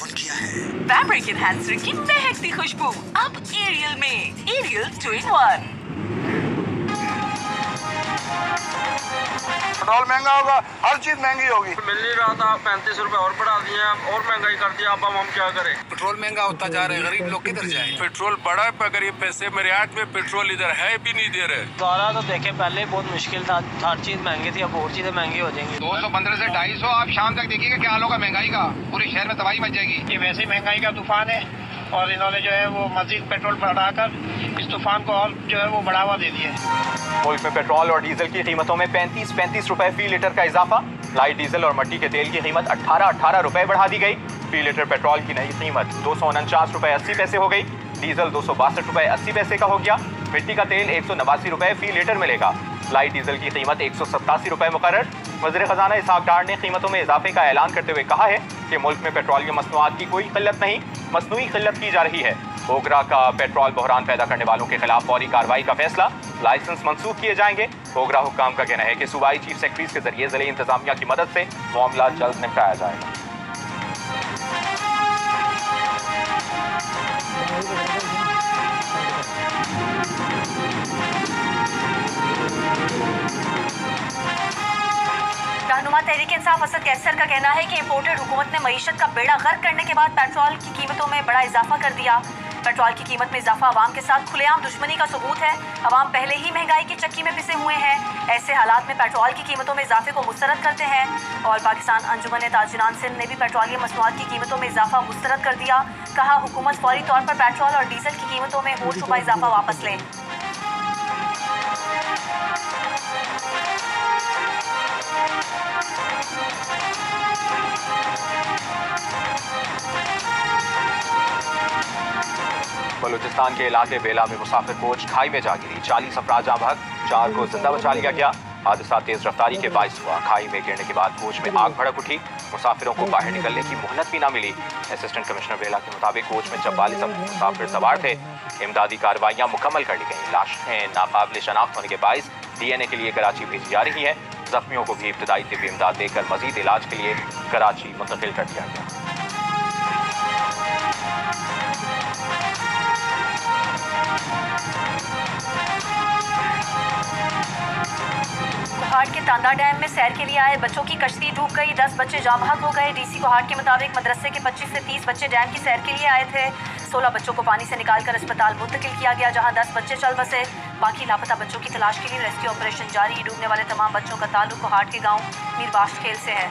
Open किया है। Fabric enhancer की महकती खुशबू अब एरियल में। Aerial 2 in 1। पेट्रोल महंगा होगा, हर चीज महंगी होगी। मिल नहीं रहा था, 35 रुपए और बढ़ा दिए, और महंगाई कर दिया। अब हम क्या करें? पेट्रोल महंगा होता जा रहा है, गरीब लोग किधर जाए? पेट्रोल बढ़ा है, गरीब पैसे मेरे हाथ में पेट्रोल इधर है भी नहीं दे रहे। सारा तो देखे पहले बहुत मुश्किल था, हर चीज महंगी थी, अब और चीजें महंगी हो जाएंगी। 215 से 250, आप शाम तक देखिएगा क्या हाल होगा महंगाई का, पूरे शहर में तबाही मच जाएगी। ये वैसे महंगाई का तूफान है और इन्होंने जो है वो मजीद पेट्रोल बढ़ाकर इस तूफान को और जो है वो बढ़ावा दे दिया है। मुल्क में पेट्रोल और डीजल की कीमतों में 35 रुपए फी लीटर का इजाफा। लाइट डीजल और मट्टी के तेल की कीमत 18 रुपए बढ़ा दी गई। फी लीटर पेट्रोल की नई कीमत 249 रुपए 80 पैसे हो गई। डीजल 262 रुपए 80 पैसे का हो गया। मिट्टी का तेल 189 रुपए फी लीटर मिलेगा। लाइट डीजल की कीमत 187 रुपए मुकर्रर। वज़ीर ख़जाना इसहाक डार ने कीमतों में इजाफे का ऐलान करते हुए कहा है कि मुल्क में पेट्रोलियम मसनूआत की कोई किल्लत नहीं, मसनूई किल्लत की जा रही है। ओगरा का पेट्रोल बहरान पैदा करने वालों के खिलाफ फौरी कार्रवाई का फैसला, लाइसेंस मंसूख किए जाएंगे। ओगरा हुक्काम का कहना है कि सूबाई चीफ सेक्रेटरीज के जरिए जिले इंतजामिया की मदद से मामला जल्द निपटाया जाएगा। रहनुमा तहरीक इंसाफ असद कैसर का कहना है कि इम्पोर्टेड हुकूमत ने मईशत का बेड़ा गर्क करने के बाद पेट्रोल की कीमतों में बड़ा इजाफा कर दिया। पेट्रोल की कीमत में इजाफा अवाम के साथ खुलेआम दुश्मनी का सबूत है। अवाम पहले ही महंगाई की चक्की में पिसे हुए हैं। ऐसे हालात में पेट्रोल की कीमतों में इजाफे को मुस्तरद करते हैं। और पाकिस्तान अंजुमन ताजिरान सिंध ने भी पेट्रोलियम मसनूआत की कीमतों में इजाफा मुस्तरद कर दिया। कहा हुकूमत फौरी तौर पर पेट्रोल और डीजल की कीमतों में होशरुबा इजाफा वापस ले। बलूचिस्तान के इलाके बेला में मुसाफिर कोच खाई में जा गिरी। 40 अफराद जाँ बहक, 4 को जिंदा बचा लिया गया। हादसा तेज रफ्तारी के बाइस हुआ। खाई में गिरने के बाद कोच में आग भड़क उठी। मुसाफिरों को बाहर निकलने की मोहलत भी न मिली। असिस्टेंट कमिश्नर बेला के मुताबिक कोच में 44 मुसाफिर सवार थे। इमदादी कार्रवाइयाँ मुकम्मल कर ली गई। लाशें नाकाबिल शनाख्त होने के बाइस DNA के लिए कराची भेजी जा रही है। जख्मियों को भी इब्तदाई तिब्बी इमदाद देकर मजीद इलाज के लिए कराची मुंतकिल कर दिया गया। कोहाट के तांदा डैम में सैर के लिए आए बच्चों की कश्ती डूब गई। 10 बच्चे जाँ बहक हो गए। DC कोहाट के मुताबिक मदरसे के 25 से 30 बच्चे डैम की सैर के लिए आए थे। 16 बच्चों को पानी से निकालकर अस्पताल मुंतकिल किया गया, जहां 10 बच्चे चल बसे। बाकी लापता बच्चों की तलाश के लिए रेस्क्यू ऑपरेशन जारी। डूबने वाले तमाम बच्चों का ताल्लुक कोहाट के गाँव मीरबाश खेल से है।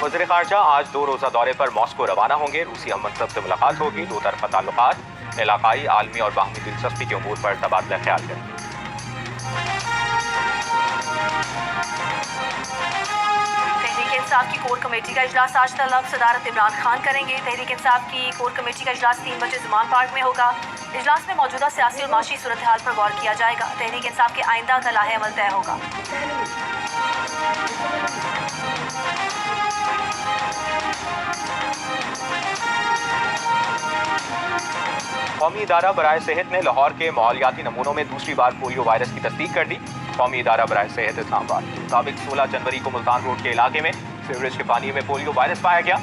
वज़ीर ख़ारजा आज 2 रोज़ा दौरे पर मॉस्को रवाना होंगे। रूसी हम मनसब से मुलाकात होगी। 2 तरफ़ा ताल्लुकात, इलाकाई, आलमी और बाहमी दिलचस्पी के उमूर पर तबादला ख्याल करेंगे। तहरीक इंसाफ की कोर कमेटी का इजलास आज तलब सदारत इमरान खान करेंगे। तहरीक इंसाफ की कोर कमेटी का इजलास 3 बजे ज़ुमान पार्क में होगा। इजलास में मौजूदा सियासी और माशी सूरत हाल पर गौर किया जाएगा। तहरीक इंसाफ के आइंदा का लाहे अमल तय होगा। कौमी इदारा बराए सेहत ने लाहौर के माहौलियाती नमूनों में दूसरी बार पोलियो वायरस की तस्दीक कर दी। कौमी इदारा बराए सेहत इस्लामाबाद के मुताबिक 16 जनवरी को मुल्तान रोड के इलाके में सीवरेज के पानी में पोलियो वायरस पाया गया।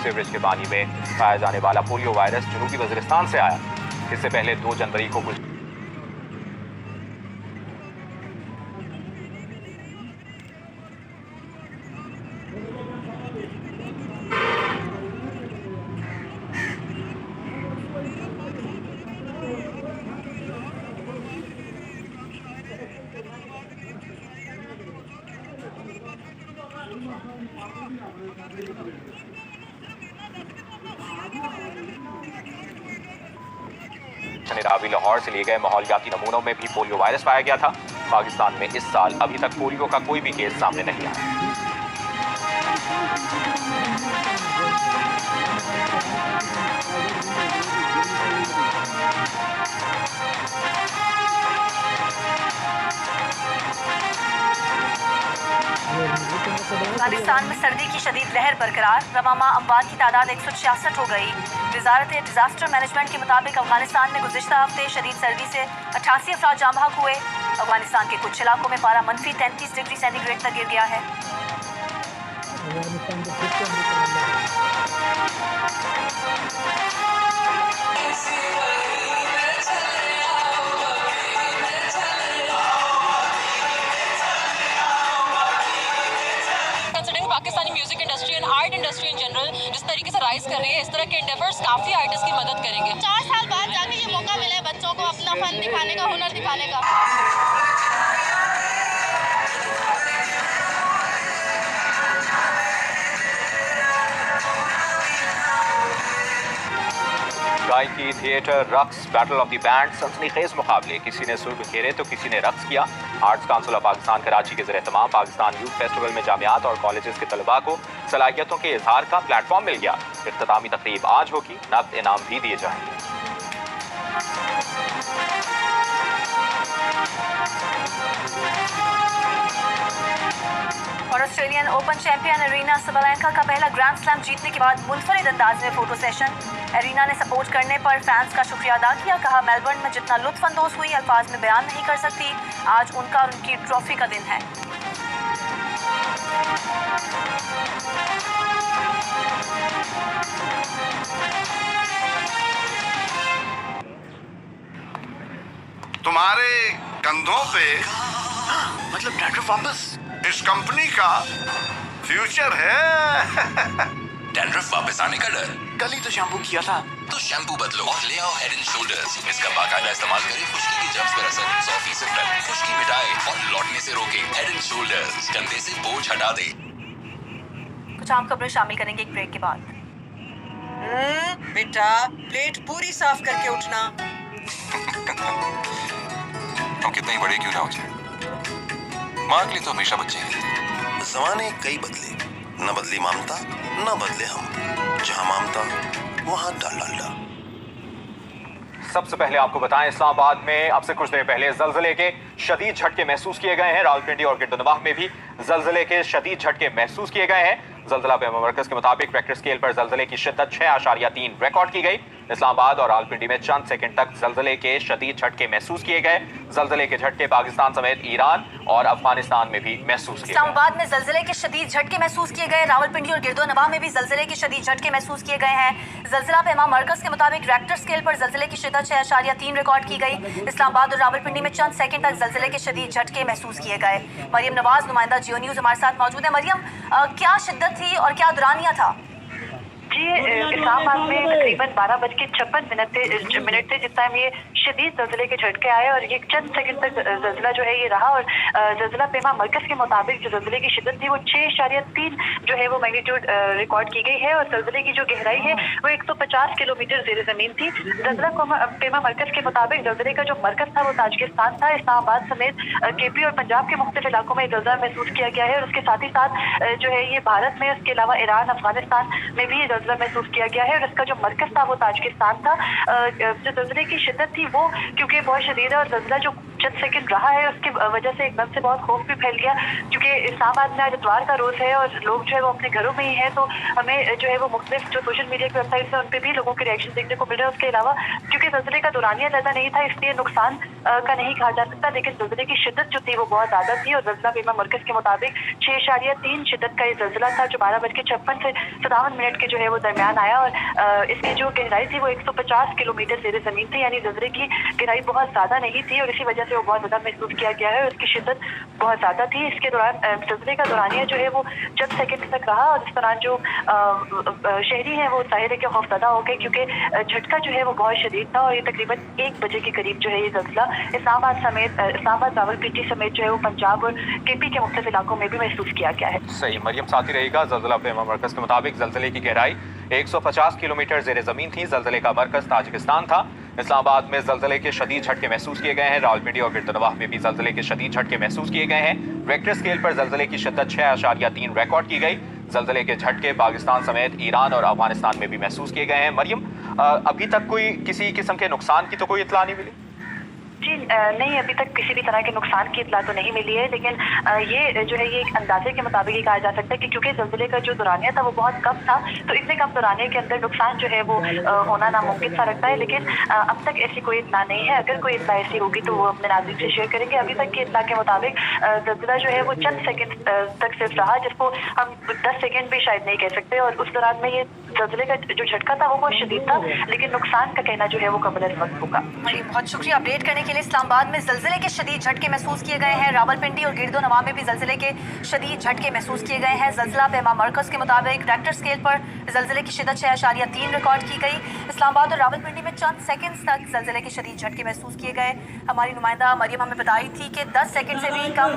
सीवरेज के पानी में पाया जाने वाला पोलियो वायरस जनूबी वज़ीरिस्तान से आया। इससे पहले 2 जनवरी को रावी लाहौर से लिए गए माहौलियाती नमूनों में भी पोलियो वायरस पाया गया था। पाकिस्तान में इस साल अभी तक पोलियो का कोई भी केस सामने नहीं आया। अफगानिस्तान में सर्दी की शदीद लहर बरकरार, रवामा अमवात की तादाद 166 हो गई। वजारत डिजास्टर मैनेजमेंट के मुताबिक अफगानिस्तान में गुज़िश्ता हफ्ते शदीद सर्दी से 88 अफराद जाँ बहक हुए। अफगानिस्तान के कुछ इलाकों में पारा मनफी 33 डिग्री सेंटीग्रेड तक गिर गया है। Pakistani music industry and art industry in general जिस तरीके से राइज कर रही है, इस तरह के एंडेवर्स काफी आर्टिस्ट की मदद करेंगे। 4 साल बाद जाके ये मौका मिला है बच्चों को अपना फन दिखाने का, हुनर दिखाने का। गायकी, थिएटर, रक्स, बैटल ऑफ द बैंड, सनसनीखेज मुकाबले, किसी ने सुर बिखेरे तो किसी ने रक्स किया। Arts council of Pakistan Karachi के ज़रिए पाकिस्तान यूथ फेस्टिवल में जामियात और कॉलेजेस के तलबा को सलाहियतों के इजहार का प्लेटफॉर्म मिल गया। इख्तितामी तकरीब आज होगी, नकद इनाम भी दिए जाएंगे। और Australian open champion arena Sabalenka का पहला ग्रैंड स्लैम जीतने के बाद मुनफरिद अंदाज में फोटो सेशन। एरिना ने सपोर्ट करने पर फैंस का शुक्रिया अदा किया। कहा, मेलबर्न में जितना लुत्फ अंदोज हुई अल्फाज में बयान नहीं कर सकती। आज उनका और उनकी ट्रॉफी का दिन है। तुम्हारे कंधों पे मतलब डैंड्रफ वापस? इस कंपनी का फ्यूचर है। डैंड्रफ वापस आने का डर? कल ही तो शैम्पू किया था। तो शैम्पू बदलो और ले आओ हेड एंड शोल्डर्स। इसका बाकायदा इस्तेमाल करें खुश्की की जब्स पर असर 100% तक खुश्की मिटाए और लौटने से रोके। हेड एंड शोल्डर्स कंधे से बोझ हटा दे। कुछ आम खबरें शामिल करेंगे एक ब्रेक के बाद। बेटा, प्लेट पूरी साफ करके उठना। हम कितने ही बड़े क्यों ना हो जाए, माँ के लिए तो हमेशा बच्चे हैं। जमाने कई बदले, न बदली ममता न बदले हम। जहाँ ममता वहाँ डालडा। सबसे पहले आपको बताएं, इस्लामाबाद में अब से कुछ देर पहले जलजले के शदीद झटके महसूस किए गए हैं। रावलपिंडी और गिरदनवाह में भी जलजले के शदीद झटके महसूस किए गए हैं। जलजला पैमा मरकज के मुताबिक रेक्टर स्केल पर जलजले की शिद्दत 6.3 रिकॉर्ड की गई। इस्लामाबाद और रावलपिंडी में चंद सेकंड तक जलजले के शदीद झटके महसूस किए गए। जलजले के झटके पाकिस्तान समेत ईरान और अफगानिस्तान में भी महसूस किए गए। इस्लामाबाद में जलजले के शदीद झटके महसूस किए गए। रावलपिंडी और गिरदोनवाह में भी जलजले के शदीद झटके महसूस किए गए हैं। जलजला पैमा मरकज के मुताबिक रेक्टर स्केल पर जलजले की शिद्दत 6.3 रिकॉर्ड की गई। इस्लामाबाद और रावलपिंडी में चंद सेकंड तक जलजले के शदीद झटके महसूस किए गए। मरियम नवाज, नुमाइंदा जियो न्यूज हमारे साथ मौजूद है। मरियम, क्या शिद्दत थी और क्या दुरानिया था? जी, इस्लामाबाद में तकरीबन 12:56 मिनट थे जिस टाइम ये शदीद जलजले के झटके आए और ये चंद सेकंड तक जलजला जो है ये रहा। और जलजला पैमा मरकज के मुताबिक जो जलजले की शिद्दत थी वो 6.3 जो है वो मैग्नीट्यूड रिकॉर्ड की गई है। और जलजले की जो गहराई है वो 150 किलोमीटर ज़ेर ज़मीन थी। जलजला पैमा मरकज के मुताबिक जलजले का जो मरकज था वो ताजिकिस्तान था। इस्लामाबाद समेत केपी और पंजाब के मुख्तलिफ इलाकों में जलजला महसूस किया गया है। और उसके साथ ही साथ जो है ये भारत में, उसके अलावा ईरान, अफगानिस्तान में भी जलजला महसूस किया गया है। और इसका जो मरकज था वो ताजिकिस्तान था। जो जलजले की शिद्दत थी वो क्योंकि बहुत शदीद है और जलजला जो चंद सेकंड रहा है उसकी वजह से एकदम से बहुत खौफ भी फैल गया। क्योंकि इस्लामाबाद में आज इतवार का रोज़ है और लोग जो है वो अपने घरों में ही हैं, तो हमें जो है वो मुख्तलिफ जो सोशल मीडिया की वेबसाइट है उन पर भी लोगों के रिएक्शन देखने को मिल रहे हैं। उसके अलावा क्योंकि जलजले का दौरानिया ज़्यादा नहीं था इसलिए नुकसान का नहीं कहा जा सकता, लेकिन जलजले की शिद्दत जो थी वो बहुत ज़्यादा थी। और जलजला पैमा मरकज के मुताबिक 6.3 शिद्दत का ये जलजला था जो 12:56 से 57 मिनट के जो है वो दरमियान आया। और इसकी जो गहराई थी वो 150 किलोमीटर ज़ेर ज़मीन थी, यानी जलजले की गहराई बहुत ज़्यादा नहीं थी और इसी वजह से वो बहुत ज़्यादा महसूस किया गया है और उसकी शिद्दत बहुत ज़्यादा थी। इसके दौरान जलजले का दौरानिया जो है वो चंद सेकंड तक रहा और इस दौरान जो शहरी हैं वो ज़ाहिर है कि खौफज़दा हो गए क्योंकि झटका जो है वो बहुत शदीद था। और ये तकरीबन 1 बजे के करीब जो है ये जलजला इस्लामाबाद रावलपिंडी समेत जो है वो पंजाब और केपी के मुख्तलिफ इलाकों में भी महसूस किया गया है। सही मरियम, साथ ही रहेगा। जलजला पैमा मरकज के मुताबिक जलजले की गहराई 150 किलोमीटर ज़ेर ज़मीन थी। जलजले का मरकज ताजिकिस्तान था। इस्लामाबाद में जलजले के शदीद झटके महसूस किए गए हैं। रावलपिंडी और गिरदनवाह में भी जलजले के शदीद झटके महसूस किए गए हैं। रेक्टर स्केल पर जलजले की शिद्दत 6.3 रिकॉर्ड की गई। जलजले के झटके पाकिस्तान समेत ईरान और अफगानिस्तान में भी महसूस किए गए हैं। मरियम, अभी तक कोई किसी किस्म के नुकसान की तो कोई इत्तला नहीं मिली? जी नहीं, अभी तक किसी भी तरह के नुकसान की इतला तो नहीं मिली है, लेकिन ये जो है ये एक अंदाजे के मुताबिक ही कहा जा सकता है कि क्योंकि ज़लज़ले का जो दौरानिया था वो बहुत कम था, तो इतने कम दौरानिया के अंदर नुकसान जो है वो होना नामुमकिन सा लगता है। लेकिन अब तक ऐसी कोई इतला नहीं है। अगर कोई इतला ऐसी होगी तो वो अपने नाज़रीन से शेयर करेंगे। अभी तक की इतला के मुताबिक ज़लज़ला जो है वो चंद सेकंड तक सिर्फ रहा, जिसको हम 10 सेकंड भी शायद नहीं कह सकते, और उस दौरान में ये ज़लज़ले का जो झटका था वो बहुत शदीद था, लेकिन नुकसान का कहना जो है वो कबल अज़ वक्त होगा। जी बहुत शुक्रिया अपडेट करने के लिए। इस्लामाबाद में ज़लज़ले के शदीद झटके महसूस किए गए हैं। रावलपिंडी और गिरदो नवां में भी ज़लज़ले के शदीद झटके महसूस किए गए हैं। ज़लज़ला पैमा मरकज़ के मुताबिक रेक्टर स्केल पर ज़लज़ले की शिद्दत 6.3 रिकॉर्ड की गई। इस्लामाबाद और रावलपिंडी में चंद सेकंड्स तक ज़लज़ले के शदीद झटके महसूस किए गए। हमारी नुमाइंदा मरियम हमें बताई थी कि 10 सेकंड से भी कम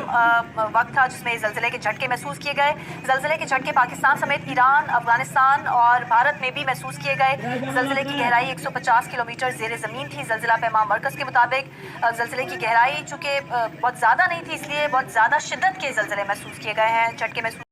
वक्त था जिसमें ज़लज़ले के झटके महसूस किए गए। ज़लज़ले के झटके पाकिस्तान समेत ईरान, अफगानिस्तान और भारत में भी महसूस किए गए। ज़लज़ले की गहराई 150 किलोमीटर ज़ेरे ज़मीन थी। ज़लज़ला पैमा मरकज़ के मुताबिक ज़लज़ले की गहराई चूँकि बहुत ज़्यादा नहीं थी, इसलिए बहुत ज़्यादा शिद्दत के ज़लज़ले महसूस किए गए हैं, झटके महसूस